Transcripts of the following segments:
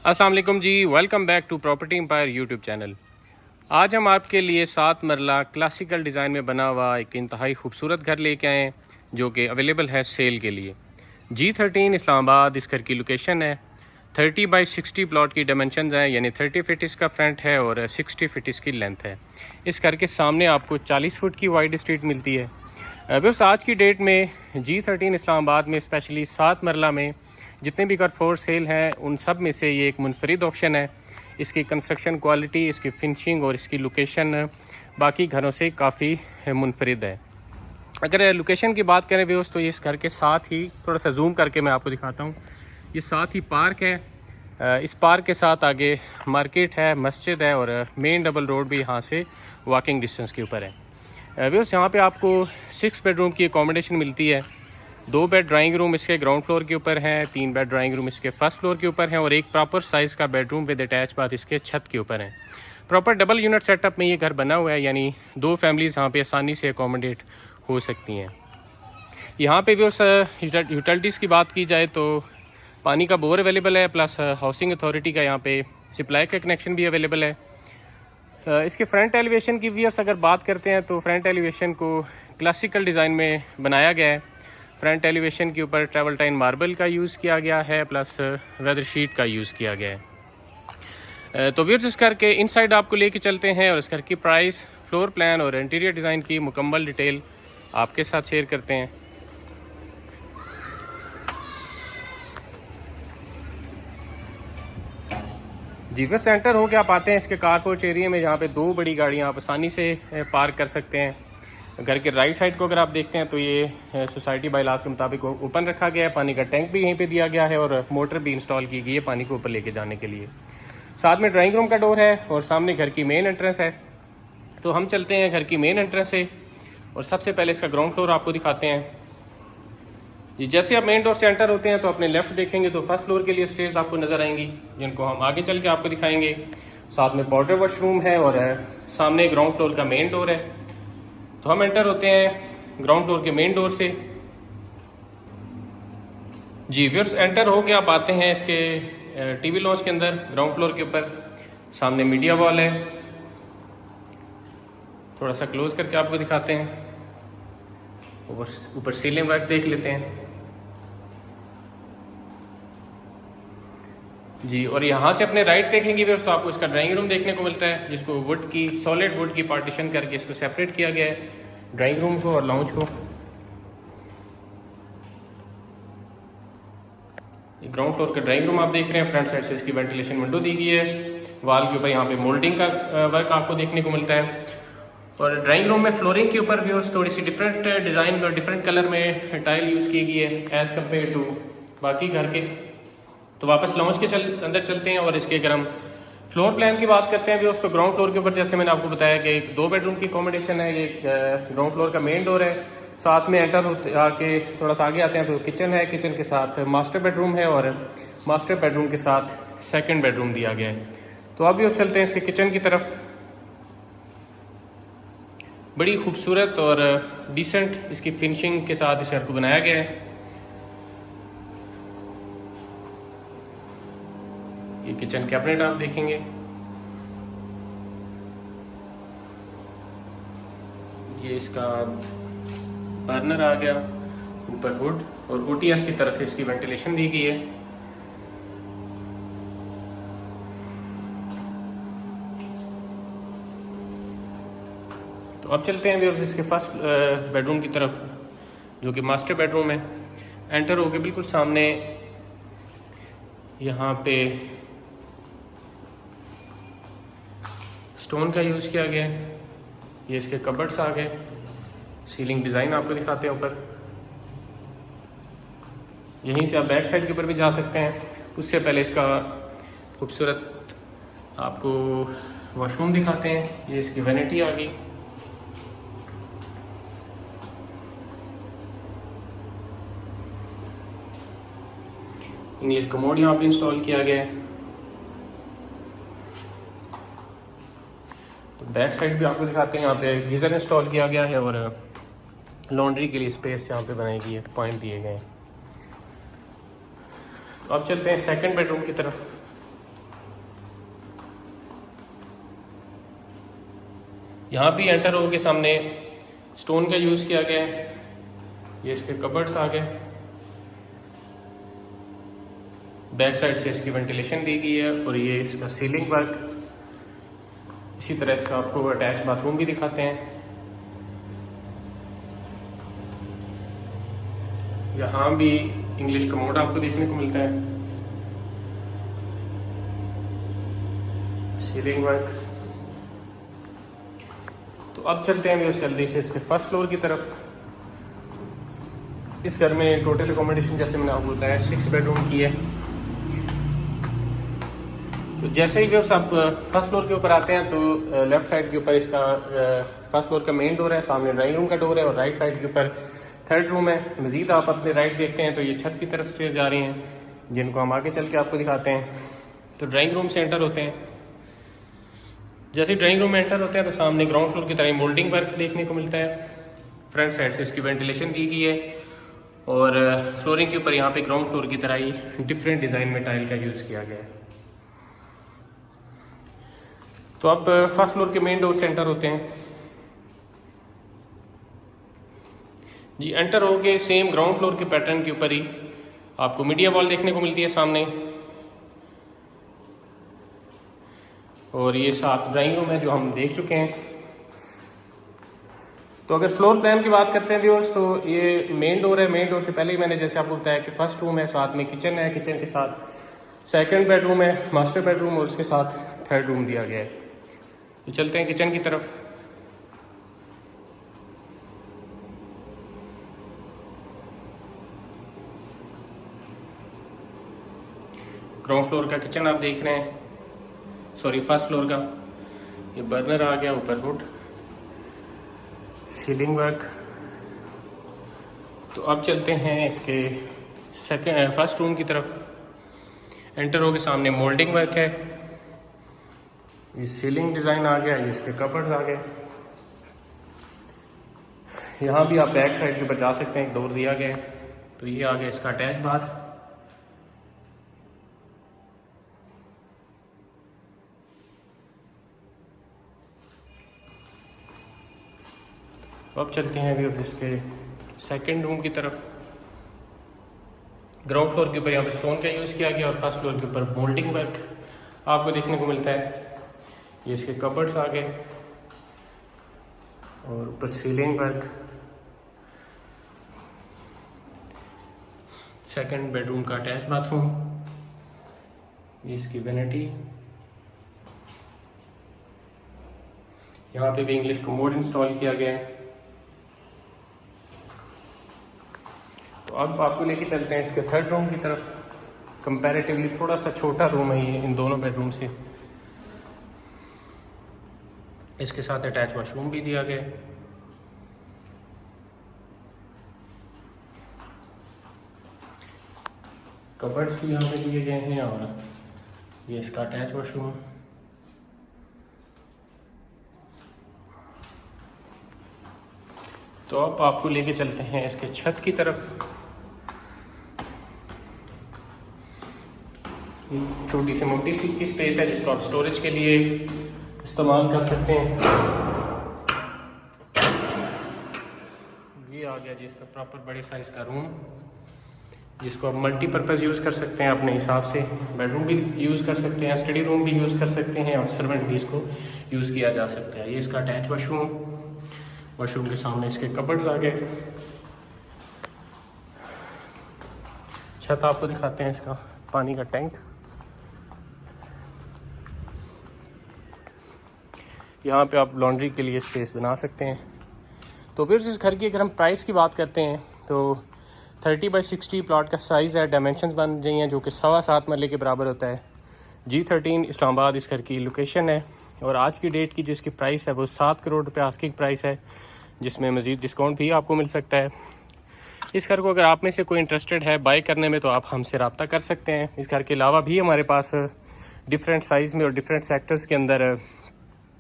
अस्सलाम वालेकुम जी, welcome back to property empire YouTube channel. आज हम आपके लिए 7 मरला क्लासिकल डिज़ाइन में बना हुआ एक इंतहाई खूबसूरत घर लेके आए हैं जो कि अवेलेबल है सेल के लिए। G13 इस्लामाबाद इस घर की लोकेशन है। 30 बाई 60 प्लॉट की डायमेंशन हैं, यानी 30 फीट इसका फ्रंट है और 60 फीट इसकी लेंथ है। इस घर के सामने आपको 40 फुट की वाइड स्ट्रीट मिलती है। बस आज की डेट में G13 इस्लामाबाद में स्पेशली 7 मरला में जितने भी घर फॉर सेल हैं उन सब में से ये एक मुनफरिद ऑप्शन है। इसकी कंस्ट्रक्शन क्वालिटी, इसकी फिनिशिंग और इसकी लोकेशन बाकी घरों से काफ़ी मुनफरिद है। अगर लोकेशन की बात करें व्यूअर्स तो ये इस घर के साथ ही, थोड़ा सा जूम करके मैं आपको दिखाता हूँ, ये साथ ही पार्क है। इस पार्क के साथ आगे मार्केट है, मस्जिद है और मेन डबल रोड भी यहाँ से वॉकिंग डिस्टेंस के ऊपर है। व्यूअर्स यहाँ पे आपको 6 बेडरूम की अकोमोडेशन मिलती है। 2 बेड ड्राइंग रूम इसके ग्राउंड फ्लोर के ऊपर हैं, 3 बेड ड्राइंग रूम इसके फर्स्ट फ्लोर के ऊपर हैं और एक प्रॉपर साइज़ का बेडरूम विद अटैच बाथ इसके छत के ऊपर है। प्रॉपर डबल यूनिट सेटअप में ये घर बना हुआ है, यानी 2 फैमिलीज़ यहाँ पे आसानी से अकोमोडेट हो सकती हैं। यहाँ पे भी उस यूटिलिटीज़ की बात की जाए तो पानी का बोर अवेलेबल है, प्लस हाउसिंग अथॉरिटी का यहाँ पे सप्लाई का कनेक्शन भी अवेलेबल है। इसके फ्रंट एलिवेशन की व्यूअर्स अगर बात करते हैं तो फ्रंट एलिवेशन को क्लासिकल डिज़ाइन में बनाया गया है। फ्रंट एलिवेशन के ऊपर ट्रैवल टाइन मार्बल का यूज़ किया गया है, प्लस वेदर शीट का यूज़ किया गया है। तो व्यूअर्स इस घर के इनसाइड आपको लेके चलते हैं और इस घर की प्राइस, फ्लोर प्लान और इंटीरियर डिज़ाइन की मुकम्मल डिटेल आपके साथ शेयर करते हैं। जी व्यूअर्स सेंटर हो के आप आते हैं इसके कारपोर्च एरिया में, जहाँ पे 2 बड़ी गाड़ियाँ आप आसानी से पार्क कर सकते हैं। घर के राइट साइड को अगर आप देखते हैं तो ये सोसाइटी बायलाज के मुताबिक ओपन रखा गया है। पानी का टैंक भी यहीं पे दिया गया है और मोटर भी इंस्टॉल की गई है पानी को ऊपर लेके जाने के लिए। साथ में ड्राइंग रूम का डोर है और सामने घर की मेन एंट्रेंस है। तो हम चलते हैं घर की मेन एंट्रेंस से और सबसे पहले इसका ग्राउंड फ्लोर आपको दिखाते हैं। जी जैसे आप मेन डोर से एंटर होते हैं तो अपने लेफ्ट देखेंगे तो फर्स्ट फ्लोर के लिए स्टेज आपको नज़र आएंगी, जिनको हम आगे चल के आपको दिखाएंगे। साथ में पाउडर वॉशरूम है और सामने ग्राउंड फ्लोर का मेन डोर है। तो हम एंटर होते हैं ग्राउंड फ्लोर के मेन डोर से। जी व्यूअर्स एंटर हो के आप आते हैं इसके टीवी लॉन्च के अंदर। ग्राउंड फ्लोर के ऊपर सामने मीडिया वॉल है, थोड़ा सा क्लोज करके आपको दिखाते हैं। ऊपर सीलिंग वर्क देख लेते हैं जी। और यहाँ से अपने राइट देखेंगे व्यूअर्स तो आपको इसका ड्राइंग रूम देखने को मिलता है, जिसको वुड की, सॉलिड वुड की पार्टीशन करके इसको सेपरेट किया गया है, ड्राइंग रूम को और लाउंज को। ग्राउंड फ्लोर का ड्राइंग रूम आप देख रहे हैं, फ्रंट साइड से इसकी वेंटिलेशन विंडो दी गई है। वॉल के ऊपर यहाँ पे मोल्डिंग का वर्क आपको देखने को मिलता है। और ड्राइंग रूम में फ्लोरिंग के ऊपर व्यूअर्स थोड़ी सी डिफरेंट डिज़ाइन और डिफरेंट कलर में टाइल यूज़ की गई है एज़ कम्पेयर टू बाकी घर के। तो वापस लॉन्च के अंदर चलते हैं और इसके अगर हम फ्लोर प्लान की बात करते हैं व्यूअर्स तो ग्राउंड फ्लोर के ऊपर जैसे मैंने आपको बताया कि एक 2 बेडरूम की अकोमोडेशन है। ये ग्राउंड फ्लोर का मेन डोर है। साथ में एंटर होते आके थोड़ा सा आगे आते हैं तो किचन है, किचन के साथ मास्टर बेडरूम है और मास्टर बेडरूम के साथ सेकंड बेडरूम दिया गया है। तो अब व्यूअर्स चलते हैं इसके किचन की तरफ। बड़ी खूबसूरत और डिसेंट इसकी फिनिशिंग के साथ इस घर को बनाया गया है। ये किचन कैबिनेट आप देखेंगे, ये इसका बर्नर आ गया, ऊपर वुड और ओटीएस की तरफ से इसकी वेंटिलेशन दी गई है। तो अब चलते हैं व्यूअर्स इसके फर्स्ट बेडरूम की तरफ, जो कि मास्टर बेडरूम है। एंटर होके बिल्कुल सामने यहाँ पे स्टोन का यूज़ किया गया है। ये इसके कबर्ड्स आ गए, सीलिंग डिज़ाइन आपको दिखाते हैं ऊपर। यहीं से आप बैक साइड के ऊपर भी जा सकते हैं। उससे पहले इसका खूबसूरत आपको वॉशरूम दिखाते हैं। ये इसकी वैनिटी आ गई। ये कमोड यहाँ पे इंस्टॉल किया गया है। तो बैक साइड भी आपको दिखाते हैं। यहाँ पे गीज़र इंस्टॉल किया गया है और लॉन्ड्री के लिए स्पेस यहाँ पे बनाई गई है, पॉइंट दिए गए हैं। तो अब चलते हैं सेकंड बेडरूम की तरफ। यहाँ भी एंटर हो के सामने स्टोन का यूज़ किया गया है। ये इसके कबर्ड्स आ गए, बैक साइड से इसकी वेंटिलेशन दी गई है और ये इसका सीलिंग वर्क। इसी तरह इसका आपको अटैच बाथरूम भी दिखाते हैं। यहाँ भी इंग्लिश कमोड आपको देखने को मिलता है, सीलिंग वर्क। तो अब चलते हैं जल्दी से इसके फर्स्ट फ्लोर की तरफ। इस घर में टोटल अकोमोडेशन जैसे मैंने आपको बताया 6 बेडरूम की है। तो जैसे ही व्यवर्स आप फर्स्ट फ्लोर के ऊपर आते हैं तो लेफ्ट साइड के ऊपर इसका फर्स्ट फ्लोर का मेन डोर है, सामने ड्राइंग रूम का डोर है और राइट साइड के ऊपर थर्ड रूम है। मजीद आप अपने राइट देखते हैं तो ये छत की तरफ स्टेज जा रही हैं, जिनको हम आगे चल के आपको दिखाते हैं। तो ड्राइंग रूम से एंटर होते हैं। जैसे ही ड्राइंग रूम में एंटर होते हैं तो सामने ग्राउंड फ्लोर की तरह मोल्डिंग वर्क देखने को मिलता है। फ्रंट साइड से इसकी वेंटिलेशन दी गई है और फ्लोरिंग के ऊपर यहाँ पे ग्राउंड फ्लोर की तरह ही डिफरेंट डिज़ाइन में टाइल का यूज़ किया गया है। तो आप फर्स्ट फ्लोर के मेन डोर से एंटर होते हैं जी। एंटर हो के सेम ग्राउंड फ्लोर के पैटर्न के ऊपर ही आपको मीडिया वॉल देखने को मिलती है सामने, और ये साथ ड्राइंग रूम है जो हम देख चुके हैं। तो अगर फ्लोर प्लान की बात करते हैं व्यूअर्स, तो ये मेन डोर है। मेन डोर से पहले ही मैंने जैसे आपको बताया कि फर्स्ट रूम है, साथ में किचन है, किचन के साथ सेकंड बेडरूम है, मास्टर बेडरूम, और उसके साथ थर्ड रूम दिया गया है। तो चलते हैं किचन की तरफ। ग्राउंड फ्लोर का किचन आप देख रहे हैं, सॉरी फर्स्ट फ्लोर का। ये बर्नर आ गया, ऊपर हुड, सीलिंग वर्क। तो अब चलते हैं इसके फर्स्ट रूम की तरफ। एंटर हो के सामने मोल्डिंग वर्क है, ये सीलिंग डिज़ाइन आ गया, ये इसके कबर्ड्स आ गए। यहाँ भी आप बैक साइड के ऊपर जा सकते हैं, एक डोर दिया गया है। तो ये आ गया इसका अटैच बाथ। अब चलते हैं अभी इसके सेकंड रूम की तरफ। ग्राउंड फ्लोर के ऊपर यहाँ पे स्टोन का यूज़ किया गया और फर्स्ट फ्लोर के ऊपर मोल्डिंग वर्क आपको देखने को मिलता है। ये इसके कबर्ड्स आ गए और ऊपर सीलिंग वर्क। सेकंड बेडरूम का अटैच बाथरूम, ये इसकी वैनिटी। यहाँ पे भी इंग्लिश कमोड इंस्टॉल किया गया है। तो अब आपको लेके चलते हैं इसके थर्ड रूम की तरफ। कंपैरेटिवली थोड़ा सा छोटा रूम है ये इन दोनों बेडरूम से। इसके साथ अटैच वॉशरूम भी दिया गया है। कबर्ड्स भी यहाँ पे दिए गए हैं और ये इसका अटैच वॉशरूम। तो अब आपको लेके चलते हैं इसके छत की तरफ। छोटी सी मोटी सी की स्पेस है जिसको आप स्टोरेज के लिए इस्तेमाल कर सकते हैं। ये आ गया जी इसका प्रॉपर बड़े साइज का रूम, जिसको आप मल्टीपर्पज़ यूज़ कर सकते हैं अपने हिसाब से। बेडरूम भी यूज़ कर सकते हैं, स्टडी रूम भी यूज़ कर सकते हैं और सर्वेंट भी इसको यूज़ किया जा सकता है। ये इसका अटैच वॉशरूम, वॉशरूम के सामने इसके कबर्ड्स आ गए। छत आपको दिखाते हैं, इसका पानी का टैंक। यहाँ पे आप लॉन्ड्री के लिए स्पेस बना सकते हैं। तो फिर इस घर की अगर हम प्राइस की बात करते हैं तो 30x60 प्लॉट का साइज़ है। डायमेंशंस बन रही हैं जो कि 7.25 मरले के बराबर होता है। G13 इस्लामाबाद इस घर की लोकेशन है और आज की डेट की जिसकी प्राइस है वो 7 करोड़ रुपये आस्किंग प्राइस है, जिसमें मज़ीद डिस्काउंट भी आपको मिल सकता है। इस घर को अगर आप में से कोई इंटरेस्टेड है बाय करने में तो आप हमसे रब्ता कर सकते हैं। इस घर के अलावा भी हमारे पास डिफरेंट साइज़ में और डिफरेंट सेक्टर्स के अंदर,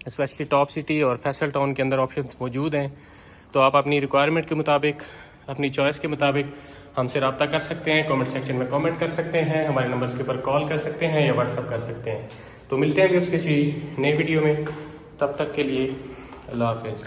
स्पेशली टॉप सिटी और फैसल टाउन के अंदर ऑप्शंस मौजूद हैं। तो आप अपनी रिक्वायरमेंट के मुताबिक, अपनी चॉइस के मुताबिक हमसे रब्ता कर सकते हैं। कमेंट सेक्शन में कमेंट कर सकते हैं, हमारे नंबर्स के ऊपर कॉल कर सकते हैं या व्हाट्सअप कर सकते हैं। तो मिलते हैं किसी नई वीडियो में, तब तक के लिए अल्लाह हाफिज़।